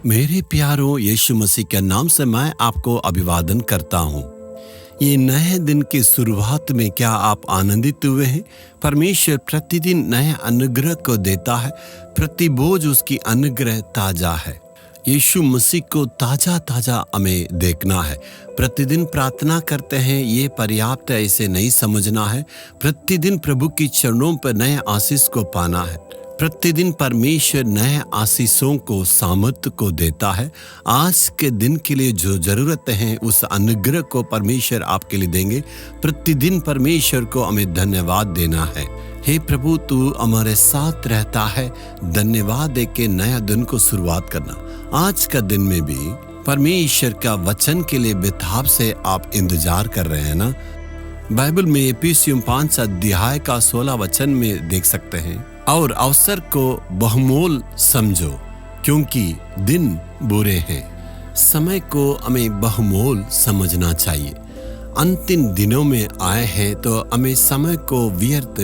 मेरे प्यारों, यीशु मसीह के नाम से मैं आपको अभिवादन करता हूँ। ये नए दिन की शुरुआत में क्या आप आनंदित हुए हैं? परमेश्वर प्रतिदिन नए अनुग्रह को देता है। प्रति बोझ उसकी अनुग्रह ताजा है। यीशु मसीह को ताजा ताजा हमें देखना है। प्रतिदिन प्रार्थना करते हैं, ये पर्याप्त है इसे नहीं समझना है। प्रतिदिन प्रभु की चरणों पर नए आशीष को पाना है। प्रतिदिन परमेश्वर नए आशीषों को सामर्थ्य को देता है। आज के दिन के लिए जो जरूरत है उस अनुग्रह को परमेश्वर आपके लिए देंगे। प्रतिदिन परमेश्वर को हमें धन्यवाद देना है। हे प्रभु, तू हमारे साथ रहता है। धन्यवाद दे के नया दिन को शुरुआत करना। आज का दिन में भी परमेश्वर का वचन के लिए बेताब से आप इंतजार कर रहे हैं ना। बाइबल में इफिसियों 5 अध्याय का 16 वचन में देख सकते हैं, और अवसर को बहुमोल समझो क्योंकि दिन बुरे हैं। समय को हमें बहुमोल समझना चाहिए। अंतिम दिनों में आए हैं तो हमें समय को व्यर्थ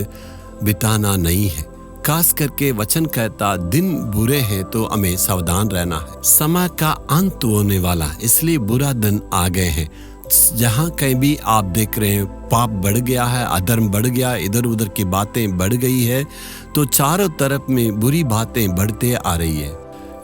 बिताना नहीं है। खास करके वचन कहता दिन बुरे हैं तो हमें सावधान रहना है। समय का अंत होने वाला, इसलिए बुरा दिन आ गए हैं। जहाँ कहीं भी आप देख रहे हैं पाप बढ़ गया है, अधर्म बढ़ गया, इधर उधर की बातें बढ़ गई है, तो चारों तरफ में बुरी बातें बढ़ते आ रही है।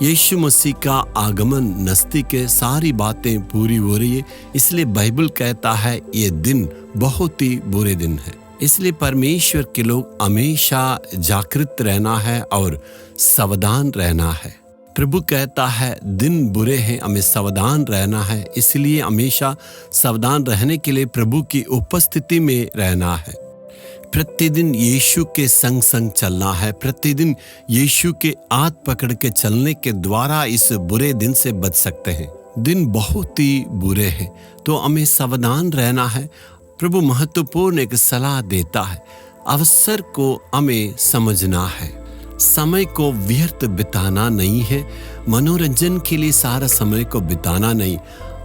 यीशु मसीह का आगमन नजदीक है, सारी बातें पूरी हो रही है। इसलिए बाइबल कहता है ये दिन बहुत ही बुरे दिन है। इसलिए परमेश्वर के लोग हमेशा जागृत रहना है और सावधान रहना है। प्रभु कहता है दिन बुरे हैं, हमें सावधान रहना है। इसलिए हमेशा सावधान रहने के लिए प्रभु की उपस्थिति में रहना है। प्रतिदिन यीशु के संग संग चलना है। प्रतिदिन यीशु के हाथ पकड़ के चलने के द्वारा इस बुरे दिन से बच सकते हैं। दिन बहुत ही बुरे हैं तो हमें सावधान रहना है। प्रभु महत्वपूर्ण एक सलाह देता है। अवसर को हमें समझना है। समय को व्यर्थ बिताना नहीं है। मनोरंजन के लिए सारा समय को बिताना नहीं।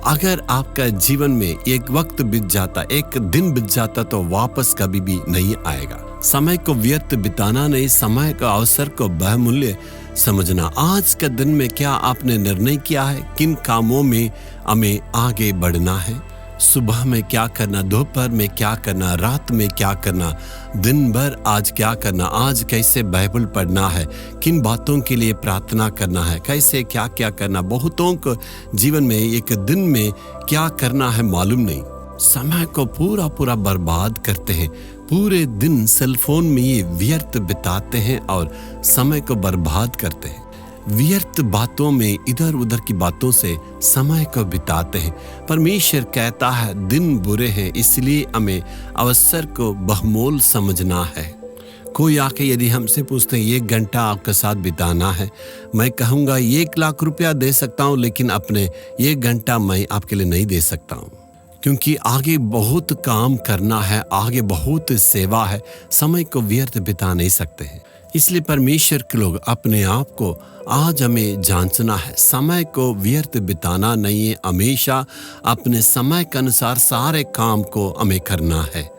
अगर आपका जीवन में एक वक्त बीत जाता, एक दिन बीत जाता, तो वापस कभी भी नहीं आएगा। समय को व्यर्थ बिताना नहीं, समय का अवसर को बहुमूल्य समझना। आज का दिन में क्या आपने निर्णय किया है? किन कामों में हमें आगे बढ़ना है? सुबह में क्या करना, दोपहर में क्या करना, रात में क्या करना, दिन भर आज क्या करना, आज कैसे बाइबल पढ़ना है, किन बातों के लिए प्रार्थना करना है, कैसे क्या क्या करना। बहुतों को जीवन में एक दिन में क्या करना है मालूम नहीं। समय को पूरा पूरा बर्बाद करते हैं। पूरे दिन सेलफोन में ये व्यर्थ बिताते हैं और समय को बर्बाद करते हैं। व्यर्थ बातों में, इधर उधर की बातों से समय को बिताते हैं। परमेश्वर कहता है दिन बुरे हैं, इसलिए हमें अवसर को बहुमोल समझना है। कोई आके यदि हमसे पूछते हैं 1 घंटा आपके साथ बिताना है, मैं कहूँगा 1 लाख रुपया दे सकता हूँ, लेकिन अपने 1 घंटा मैं आपके लिए नहीं दे सकता हूँ, क्योंकि आगे बहुत काम करना है, आगे बहुत सेवा है। समय को व्यर्थ बिता नहीं सकते हैं। इसलिए परमेश्वर के लोग अपने आप को आज हमें जांचना है। समय को व्यर्थ बिताना नहीं है। हमेशा अपने समय के अनुसार सारे काम को हमें करना है।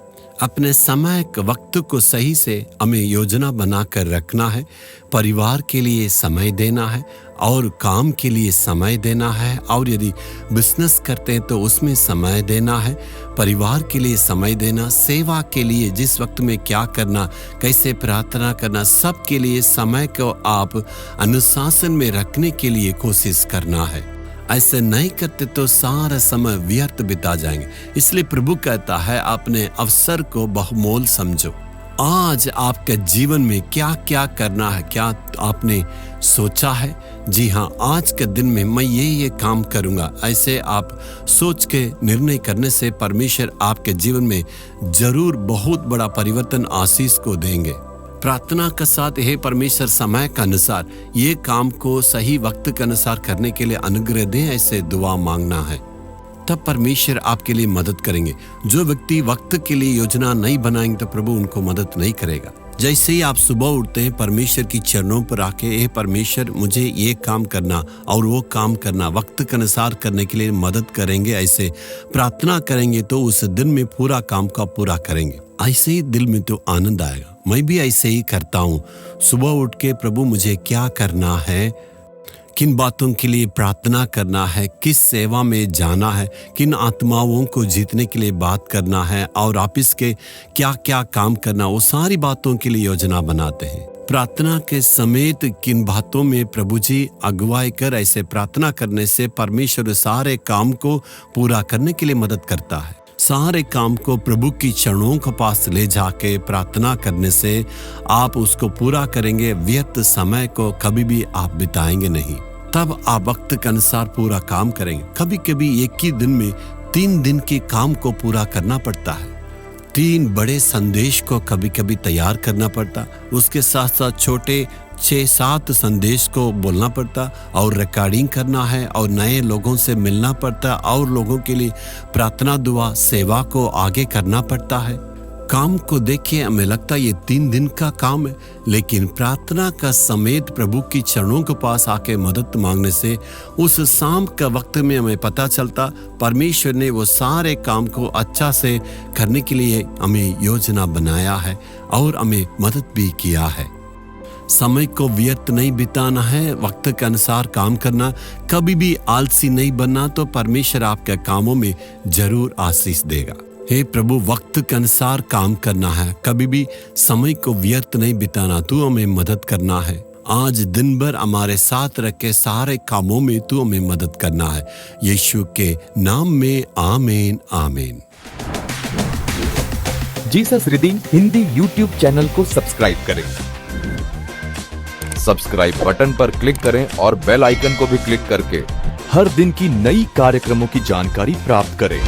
अपने समय के वक्त को सही से हमें योजना बनाकर रखना है। परिवार के लिए समय देना है और काम के लिए समय देना है, और यदि बिजनेस करते हैं तो उसमें समय देना है। परिवार के लिए समय देना, सेवा के लिए जिस वक्त में क्या करना, कैसे प्रार्थना करना, सब के लिए समय को आप अनुशासन में रखने के लिए कोशिश करना है। ऐसे नहीं करते तो सारा समय व्यर्थ बिता जाएंगे। इसलिए प्रभु कहता है अपने अवसर को बहुमोल समझो। आज आपके जीवन में क्या क्या करना है, क्या आपने सोचा है? जी हाँ, आज के दिन में मैं ये काम करूँगा। ऐसे आप सोच के निर्णय करने से परमेश्वर आपके जीवन में जरूर बहुत बड़ा परिवर्तन आशीष को देंगे। प्रार्थना के साथ हे परमेश्वर समय के अनुसार ये काम को सही वक्त के अनुसार करने के लिए अनुग्रह दें, ऐसे दुआ मांगना है। तब परमेश्वर आपके लिए मदद करेंगे। जो व्यक्ति वक्त के लिए योजना नहीं बनाएंगे तो प्रभु उनको मदद नहीं करेगा। जैसे ही आप सुबह उठते हैं परमेश्वर की चरणों पर आके, हे परमेश्वर मुझे ये काम करना और वो काम करना वक्त के अनुसार करने के लिए मदद करेंगे, ऐसे प्रार्थना करेंगे तो उस दिन में पूरा काम का पूरा करेंगे। ऐसे ही दिल में तो आनंद आएगा। मैं भी ऐसे ही करता हूँ। सुबह उठ के प्रभु मुझे क्या करना है, किन बातों के लिए प्रार्थना करना है, किस सेवा में जाना है, किन आत्माओं को जीतने के लिए बात करना है और ऑफिस के क्या क्या काम करना, वो सारी बातों के लिए योजना बनाते हैं। प्रार्थना के समेत किन बातों में प्रभु जी अगुवाई कर ऐसे प्रार्थना करने से परमेश्वर सारे काम को पूरा करने के लिए मदद करता है। सारे काम को प्रभु की चरणों के पास ले जाके प्रार्थना करने से आप उसको पूरा करेंगे। व्यर्थ समय को कभी भी आप बिताएंगे नहीं। तब आप वक्त के अनुसार पूरा काम करेंगे। कभी कभी एक ही दिन में 3 दिन के काम को पूरा करना पड़ता है। 3 बड़े संदेश को कभी कभी तैयार करना पड़ता, उसके साथ साथ छोटे 6-7 संदेश को बोलना पड़ता और रिकॉर्डिंग करना है और नए लोगों से मिलना पड़ता और लोगों के लिए प्रार्थना दुआ सेवा को आगे करना पड़ता है। काम को देखिए हमें लगता है ये 3 दिन का काम है, लेकिन प्रार्थना का समेत प्रभु की चरणों के पास आके मदद मांगने से उस शाम का वक्त में हमें पता चलता परमेश्वर ने वो सारे काम को अच्छा से करने के लिए हमें योजना बनाया है और हमें मदद भी किया है। समय को व्यर्थ नहीं बिताना है, वक्त के अनुसार काम करना, कभी भी आलसी नहीं बनना, तो परमेश्वर आपके कामों में जरूर आशीष देगा। हे प्रभु, वक्त के अनुसार काम करना है, कभी भी समय को व्यर्थ नहीं बिताना, तू हमें मदद करना है। आज दिन भर हमारे साथ रख के सारे कामों में तू हमें मदद करना है। यीशु के नाम में आमीन आमीन। Jesus redeem Hindi YouTube channel को सब्सक्राइब करें। सब्सक्राइब बटन पर क्लिक करें और बेल आइकन को भी क्लिक करके हर दिन की नई कार्यक्रमों की जानकारी प्राप्त करें।